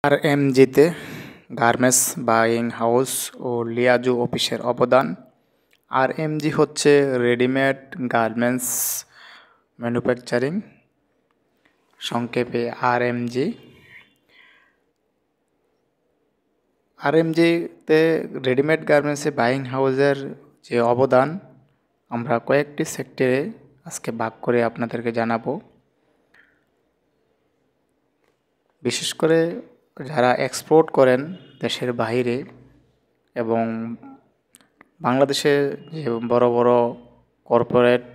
আরএমজিতে garments buying house ও লিয়াজু অফিসের অবদান। RMG হচ্ছে রেডিমেড গার্মেন্টস ম্যানুফ্যাকচারিং, সংক্ষেপে আরএমজি। আরএমজিতে রেডিমেড গার্মেন্টসে বাইং হাউসের যে অবদান আমরা কয়েকটি সেক্টরে আজকে ভাগ করে আপনাদেরকে জানাবো। বিশেষ করে যারা এক্সপোর্ট করেন দেশের বাইরে এবং বাংলাদেশে যে বড় বড় কর্পোরেট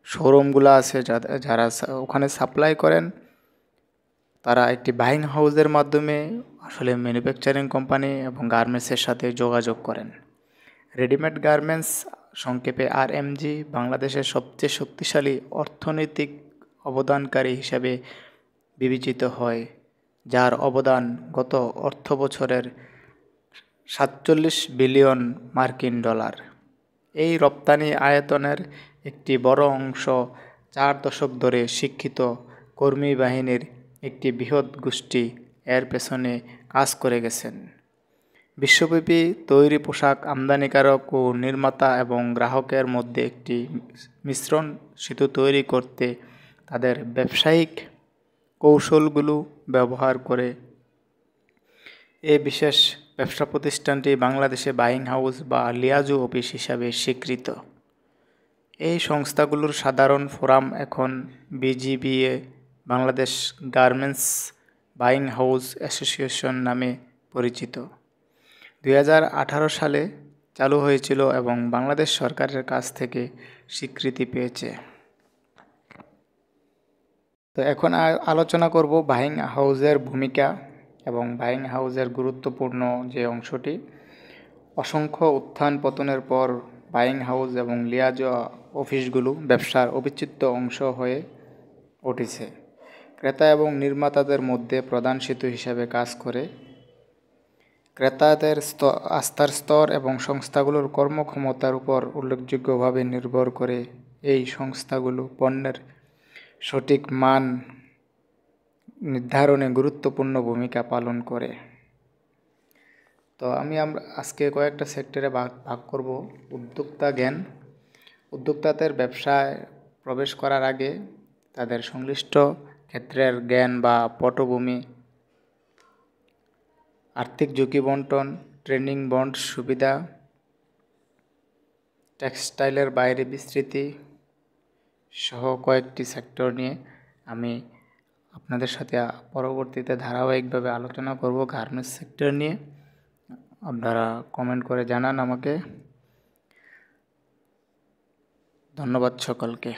শোরুমগুলো আছে যারা ওখানে সাপ্লাই করেন, তারা একটি বাইং হাউসের মাধ্যমে আসলে ম্যানুফ্যাকচারিং কোম্পানি এবং গার্মেন্টসের সাথে যোগাযোগ করেন। রেডিমেড গার্মেন্টস সংক্ষেপে আরএমজি বাংলাদেশের সবচেয়ে শক্তিশালী অর্থনৈতিক অবদানকারী হিসাবে বিবেচিত হয়, যার অবদান গত অর্থ বছরের 47 বিলিয়ন মার্কিন ডলার। এই রপ্তানি আয়তনের একটি বড় অংশ 4 দশক ধরে শিক্ষিত কর্মী বাহিনীর একটি বৃহৎ গোষ্ঠী এর পেছনে কাজ করে গেছেন। বিশ্বব্যাপী তৈরি পোশাক আমদানিকারক ও নির্মাতা এবং গ্রাহকের মধ্যে একটি মিশ্রণ সেতু তৈরি করতে তাদের ব্যবসায়িক কৌশলগুলো ব্যবহার করে এই বিশেষ ব্যবসা প্রতিষ্ঠানটি বাংলাদেশে বাইং হাউস বা লিয়াজু অফিস হিসাবে স্বীকৃত। এই সংস্থাগুলোর সাধারণ ফোরাম এখন BGBA, Bangladesh garments buying house association নামে পরিচিত। 2018 সালে চালু হয়েছিল এবং বাংলাদেশ সরকারের কাছ থেকে স্বীকৃতি পেয়েছে। তো এখন আলোচনা করব বাইং হাউসের ভূমিকা এবং বাইং হাউসের গুরুত্বপূর্ণ যে অংশটি। অসংখ্য উত্থান পতনের পর বাইং হাউস এবং লিয়াজু অফিসগুলো ব্যবসার অবিচ্ছেদ্য অংশ হয়ে উঠেছে। ক্রেতা এবং নির্মাতাদের মধ্যে প্রধান সেতু হিসাবে কাজ করে। ক্রেতাদের আস্থার স্তর এবং সংস্থাগুলোর কর্মক্ষমতার উপর উল্লেখযোগ্যভাবে নির্ভর করে এই সংস্থাগুলো পণ্যের সঠিক মান নির্ধারণে গুরুত্বপূর্ণ ভূমিকা পালন করে। তো আমরা আজকে কয়েকটা সেক্টরে ভাগ করব। উদ্যোক্তা জ্ঞান। উদ্যোক্তাদের ব্যবসায় প্রবেশ করার আগে তাদের সংশ্লিষ্ট ক্ষেত্রের জ্ঞান বা পটভূমি, আর্থিক ঝুঁকি বন্টন, ট্রেনিং বন্ড সুবিধা, টেক্সটাইলের বাইরে বিস্তৃতি সহ কয়েকটি সেক্টর নিয়ে আমি আপনাদের সাথে পরবর্তীতে ধারাবাহিকভাবে আলোচনা করব। গার্মেন্টস সেক্টর নিয়ে আপনারা কমেন্ট করে জানান আমাকে। ধন্যবাদ সকলকে।